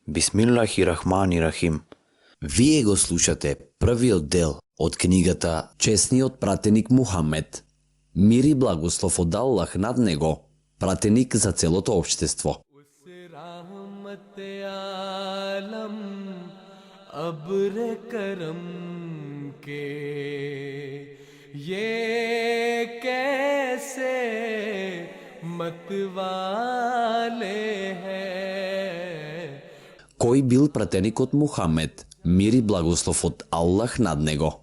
Бисмиллахи-рахмани-рахим. Вие го слушате првиот дел од книгата Чесниот пратеник Мухамед. Мир и благослов од Аллах над него, пратеник за целото општество. अब्र करम के ये कैसे मतवाले हैं. Кој бил пратеникот Мухамед, мир и благослов од Аллах над него?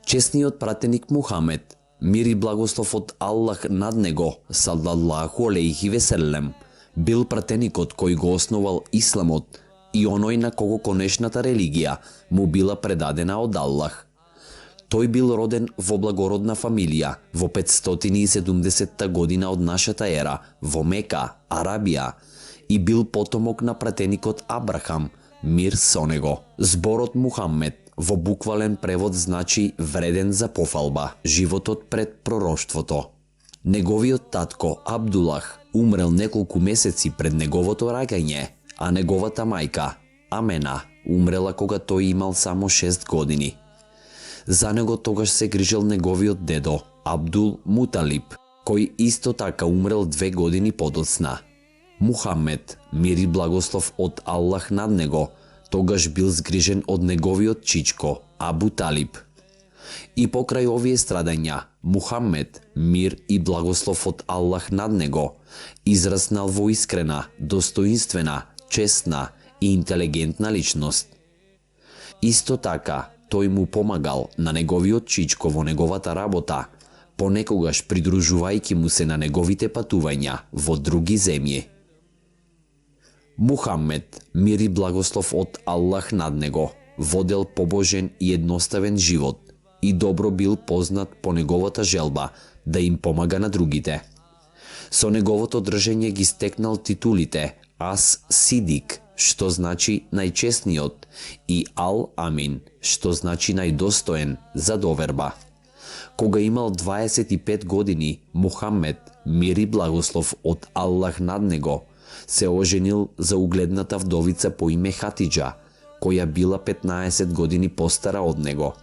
Чесниот пратеник Мухамед, мир и благослов од Аллах над него, саллаллаху алейхи веселем, бил пратеникот кој го основал исламот и оној на кого конечната религија му била предадена од Аллах. Тој бил роден во благородна фамилија во 570 година од нашата ера во Мека, Арабија, и бил потомок на пратеникот Абрахам, мир со него. Зборот Мухамед во буквален превод значи вреден за пофалба, животот пред пророштвото. Неговиот татко Абдулах умрел неколку месеци пред неговото раѓање, а неговата мајка, Амена, умрела кога тој имал само 6 години. За него тогаш се грижел неговиот дедо, Абдул Муталиб, кој исто така умрел 2 години подоцна. Мухамед, мир и благослов од Аллах над него, тогаш бил згрижен од неговиот чичко, Абу Талиб. И покрај овие страдања, Мухамед, мир и благослов од Аллах над него, израснал во искрена, достоинствена, честна и интелигентна личност. Исто така, тој му помагал на неговиот чичко во неговата работа, понекогаш придружувајќи му се на неговите патувања во други земји. Мухамед, мир и благослов од Аллах над него, водел побожен и едноставен живот и добро бил познат по неговата желба да им помага на другите. Со неговото држење ги стекнал титулите Ас Сидик, што значи најчесниот, и Ал Амин, што значи најдостоен за доверба. Кога имал 25 години, Мухамед, мир и благослов од Аллах над него, се оженил за угледната вдовица по име Хатиджа, која била 15 години постара од него.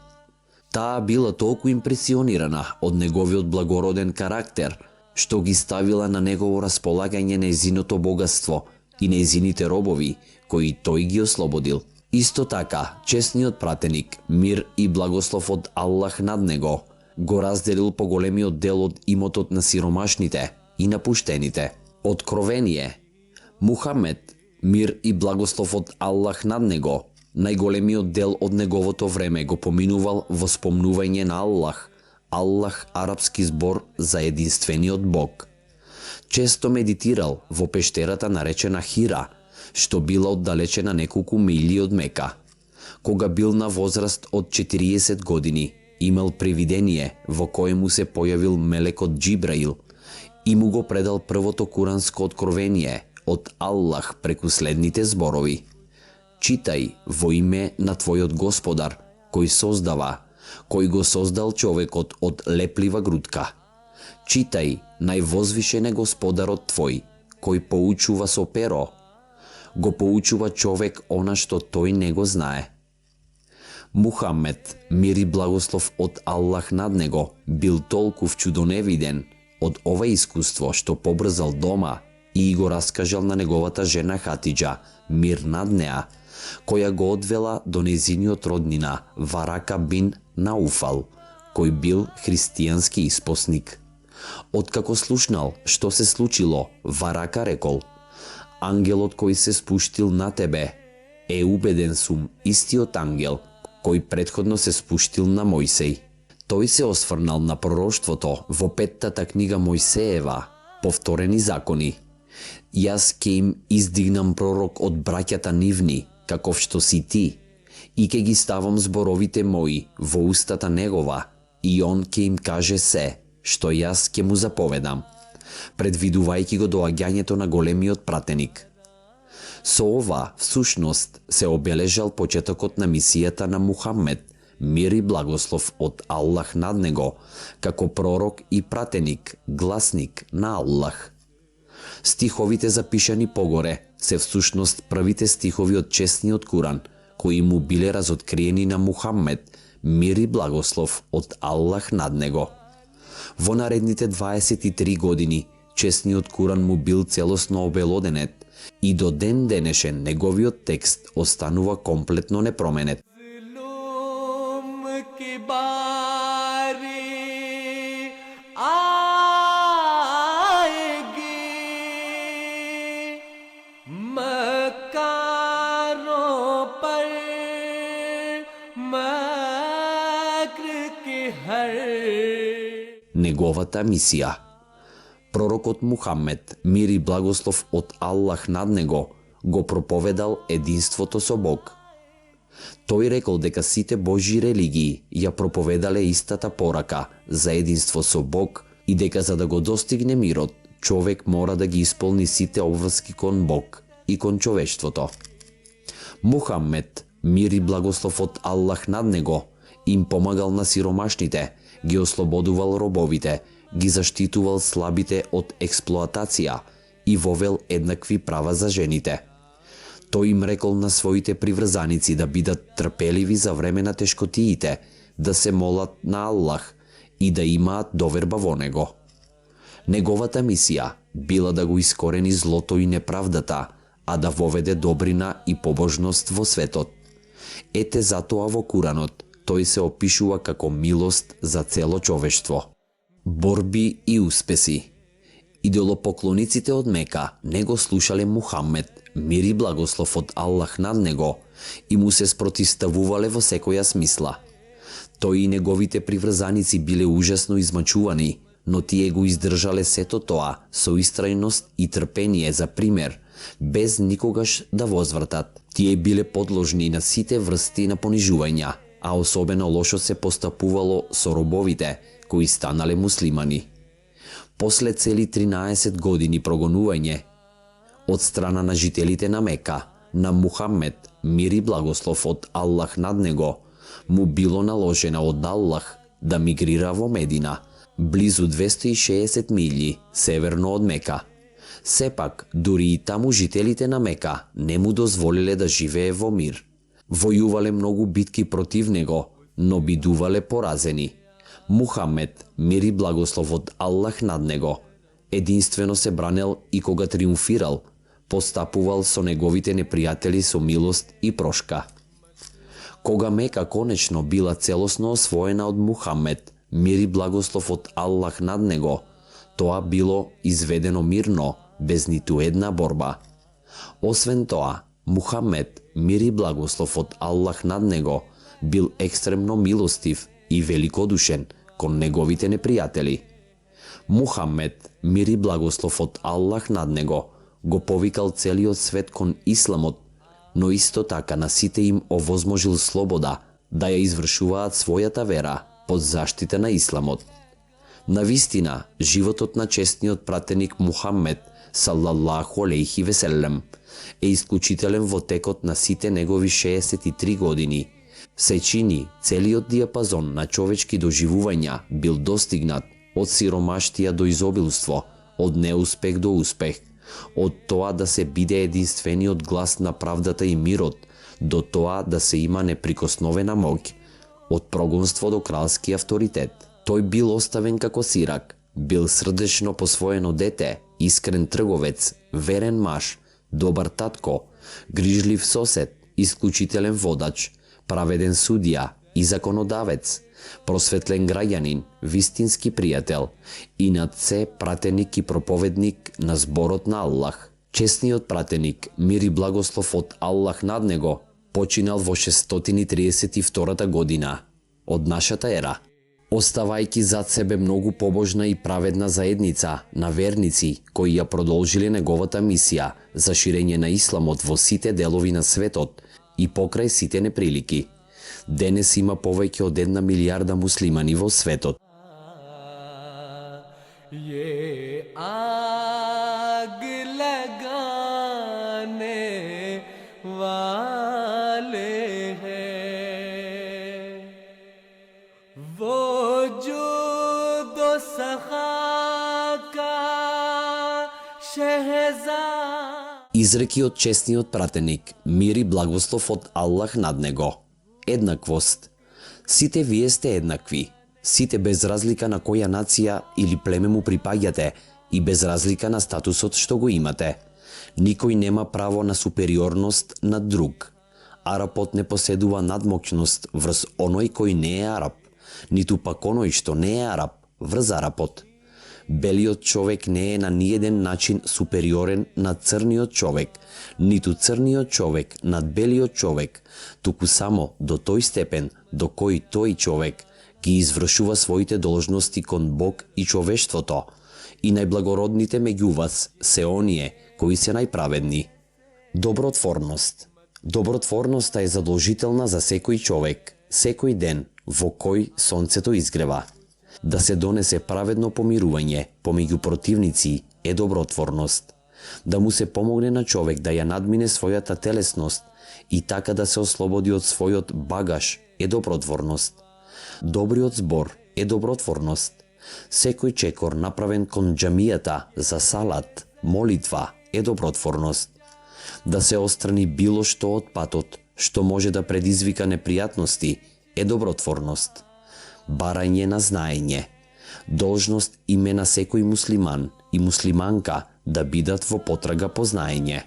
Таа била толку импресионирана од неговиот благороден карактер, што ги ставила на негово располагање нејзиното богатство и нејзините робови, кои тој ги ослободил. Исто така, чесниот пратеник, мир и благослов од Аллах над него, го разделил поголемиот дел од имотот на сиромашните и напуштените. Откровение. Мухамед, мир и благослов од Аллах над него, најголемиот дел од неговото време го поминувал во спомнување на Аллах. Аллах, арапски збор за единствениот Бог. Често медитирал во пештерата наречена Хира, што била оддалечена неколку милји од Мека. Кога бил на возраст од 40 години, имал привидение во кое му се појавил мелекот Џибраил и му го предал првото куранско откровение од Аллах преку следните зборови: Читај во име на твојот Господар, кој создава, кој го создал човекот од леплива грудка. Читај, највозвишен е Господарот твој, кој поучува со перо. Го поучува човек она што тој не го знае. Мухамед, мир и благослов од Аллах над него, бил толку чудоневиден од ова искуство што побрзал дома и го раскажал на неговата жена Хатиджа, мир над неа, која го одвела до нејзиниот роднина Варака бин Науфал, кој бил христијански испосник. Откако слушнал што се случило, Варака рекол: Ангелот кој се спуштил на тебе е, убеден сум, истиот ангел кој претходно се спуштил на Мојсей. Тој се осврнал на пророштвото во петтата книга Мојсеева, повторени закони. Јас ке им издигнам пророк од браќата нивни, каков што си ти, и ке ги ставам зборовите мои во устата негова, и он ке им каже се, што јас ке му заповедам, предвидувајќи го доаѓањето на големиот пратеник. Со ова, всушност, се обележал почетокот на мисијата на Мухамед, мир и благослов од Аллах над него, како пророк и пратеник, гласник на Аллах. Стиховите запишани погоре се всушност првите стихови од честниот Куран, кои му биле разоткриени на Мухаммед, мир и благослов од Аллах над него. Во наредните 23 години, честниот Куран му бил целосно обелоденет и до ден денешен неговиот текст останува комплетно непроменет. जुलूम की बारी आएगी मकारों पर मक्र की हर Неговата мисија. Пророкот Мухаммед, мир и благослов од Аллах над него, го проповедал единството со Бог. Тој рекол дека сите Божји религии ја проповедале истата порака за единство со Бог и дека за да го достигне мирот, човек мора да ги исполни сите обврски кон Бог и кон човештвото. Мухаммед, мир и благослов од Аллах над него, им помагал на сиромашните, ги ослободувал робовите, ги заштитувал слабите од експлоатација и вовел еднакви права за жените. Тој им рекол на своите приврзаници да бидат трпеливи за време на тешкотиите, да се молат на Аллах и да имаат доверба во него. Неговата мисија била да го искорени злото и неправдата, а да воведе добрина и побожност во светот. Ете затоа во Куранот тој се опишува како милост за цело човештво. Борби и успеси. Идолопоклониците од Мека не го слушале Мухаммед, мир и благослов од Аллах над него, и му се спротивставувале во секоја смисла. Тој и неговите приврзаници биле ужасно измачувани, но тие го издржале сето тоа со истрајност и трпение за пример, без никогаш да возвртат. Тие биле подложни на сите врсти на понижувања, а особено лошо се постапувало со робовите, кои станале муслимани. После цели 13 години прогонување од страна на жителите на Мека, на Мухаммед, мир и благослов од Аллах над него, му било наложено од Аллах да мигрира во Медина, близу 260 милји северно од Мека. Сепак, дури и таму жителите на Мека не му дозволиле да живее во мир. Војувале многу битки против него, но бидувале поразени. Мухаммед, мир и благослов од Аллах над него, единствено се бранел и кога триумфирал, постапувал со неговите непријатели со милост и прошка. Кога Мека конечно била целосно освоена од Мухаммед, мир и благослов од Аллах над него, тоа било изведено мирно, без ниту една борба. Освен тоа, Мухаммед, мир и благослов од Аллах над него, бил екстремно милостив и великодушен кон неговите непријатели. Мухаммед, мир и благослов од Аллах над него, го повикал целиот свет кон исламот, но исто така на сите им овозможил слобода да ја извршуваат својата вера под заштита на исламот. Навистина, животот на честниот пратеник Мухаммед, салаллаху алейхи веселем, е исклучителен во текот на сите негови 63 години. Се чини целиот диапазон на човечки доживувања бил достигнат од сиромаштија до изобилство, од неуспех до успех, од тоа да се биде единствениот глас на правдата и мирот, до тоа да се има неприкосновена моќ, од прогонство до кралски авторитет. Тој бил оставен како сирак, бил срдечно посвоено дете, искрен трговец, верен маж, добар татко, грижлив сосед, исклучителен водач, праведен судија и законодавец, просветлен граѓанин, вистински пријател и над се пратеник и проповедник на зборот на Аллах. Честниот пратеник, мир и благослов од Аллах над него, починал во 632 година од нашата ера, оставајќи зад себе многу побожна и праведна заедница на верници кои ја продолжиле неговата мисија за ширење на исламот во сите делови на светот и покрај сите неприлики. Денес има повеќе од 1 милијарда муслимани во светот. ये आग लगाने वाले हैं वो जो दो सखा का शहर Изреки од честниот пратеник, мир и благослов од Аллах над него. Еднаквост. Сите вие сте еднакви. Сите без разлика на која нација или племе му припаѓате и без разлика на статусот што го имате. Никој нема право на супериорност над друг. Арапот не поседува надмокност врз оној кој не е арап, ниту пак оној што не е арап врз арапот. Белиот човек не е на ниеден начин супериорен над црниот човек, ниту црниот човек над белиот човек, туку само до тој степен до кој тој човек ги извршува своите должности кон Бог и човештвото, и најблагородните меѓу вас се оние кои се најправедни. Добротворност. Добротворноста е задолжителна за секој човек, секој ден во кој сонцето изгрева. Да се донесе праведно помирување помеѓу противници е добротворност. Да му се помогне на човек да ја надмине својата телесност и така да се ослободи од својот багаж е добротворност. Добриот збор е добротворност. Секој чекор направен кон џамијата за салат, молитва е добротворност. Да се острани било што од патот што може да предизвика непријатности е добротворност. Барање на знаење. Должност име на секој муслиман и муслиманка да бидат во потрага по знаење.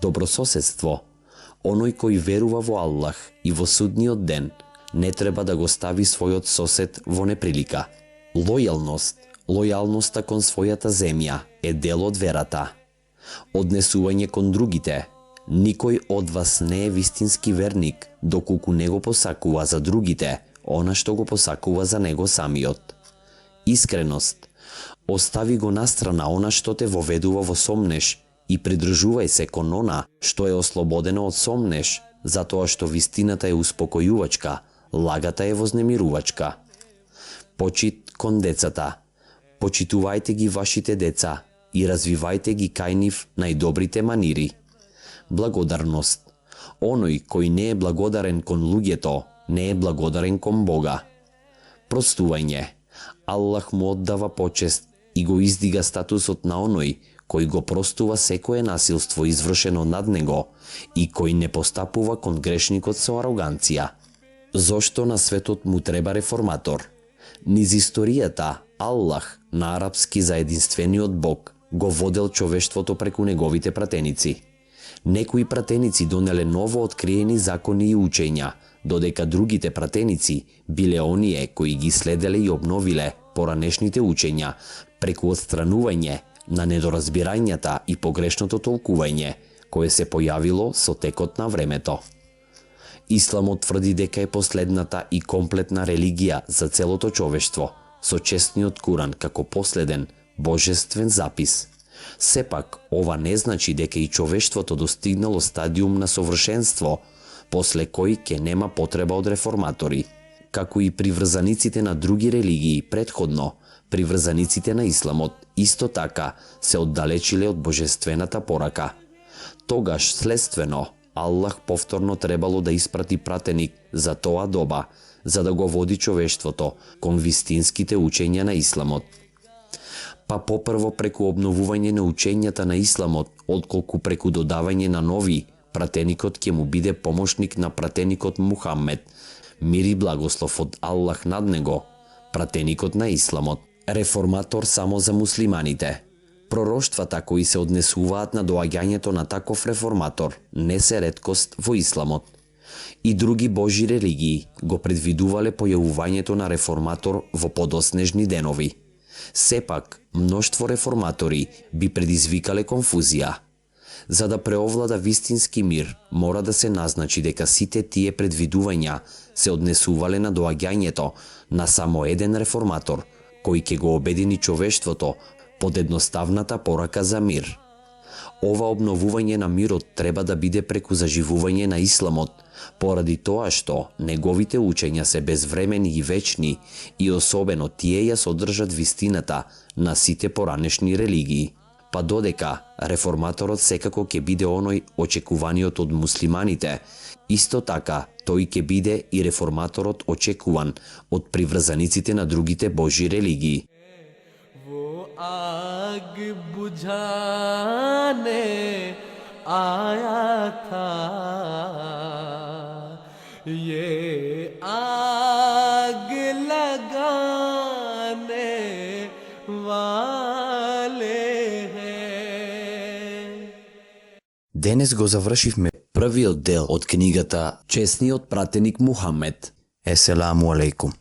Добрососедство. Оној кој верува во Аллах и во судниот ден не треба да го стави својот сосед во неприлика. Лојалност. Лојалноста кон својата земја е дел од верата. Однесување кон другите. Никој од вас не е вистински верник доколку не го посакува за другите она што го посакува за него самиот. Искреност. Остави го настрана она што те воведува во сомнеш и придржувај се кон она што е ослободено од сомнеш, затоа што вистината е успокојувачка, лагата е вознемирувачка. Почит кон децата. Почитувајте ги вашите деца и развивајте ги кај нив најдобрите манири. Благодарност. Оној кој не е благодарен кон луѓето, не е благодарен кон Бога. Простување. Аллах му оддава почест и го издига статусот на оној кој го простува секое насилство извршено над него и кој не постапува кон грешникот со ароганција. Зошто на светот му треба реформатор? Низ историјата Аллах на арапски за единствениот Бог го водел човештвото преку неговите пратеници. Некои пратеници донеле ново откриени закони и учења, додека другите пратеници биле оние кои ги следеле и обновиле поранешните учења преку отстранување на недоразбирањата и погрешното толкување кое се појавило со текот на времето. Исламот тврди дека е последната и комплетна религија за целото човештво, со честниот Куран како последен божествен запис. Сепак, ова не значи дека и човештвото достигнало стадиум на совршенство, после кој ќе нема потреба од реформатори. Како и приврзаниците на други религии предходно, приврзаниците на Исламот исто така се оддалечиле од божествената порака. Тогаш, следствено, Аллах повторно требало да испрати пратеник за тоа доба, за да го води човештвото кон вистинските учења на Исламот. Па попрво преку обновување на учењата на Исламот, отколку преку додавање на нови, пратеникот ќе му биде помошник на пратеникот Мухаммед, мир и благослов од Аллах над него, пратеникот на Исламот. Реформатор само за муслиманите. Пророштвата кои се однесуваат на доаѓањето на таков реформатор не се реткост во Исламот. И други божи религии го предвидувале појавувањето на реформатор во подоснежни денови. Сепак, мноштво реформатори би предизвикале конфузија. За да преовлада вистински мир, мора да се назначи дека сите тие предвидувања се однесувале на доаѓањето на само еден реформатор, кој ќе го обедини човештвото под едноставната порака за мир. Ова обновување на мирот треба да биде преку заживување на Исламот, поради тоа што неговите учења се безвремени и вечни и особено тие ја содржат вистината на сите поранешни религии. Па додека реформаторот секако ќе биде оној очекуваниот од муслиманите, исто така тој ќе биде и реформаторот очекуван од приврзаниците на другите божи религии. वो आग बुझाने आया था, ये आग लगाने वाले हैं. Денес го завршивме првиот дел од книгата Чесниот пратеник Мухамед. Еселаму алейкум.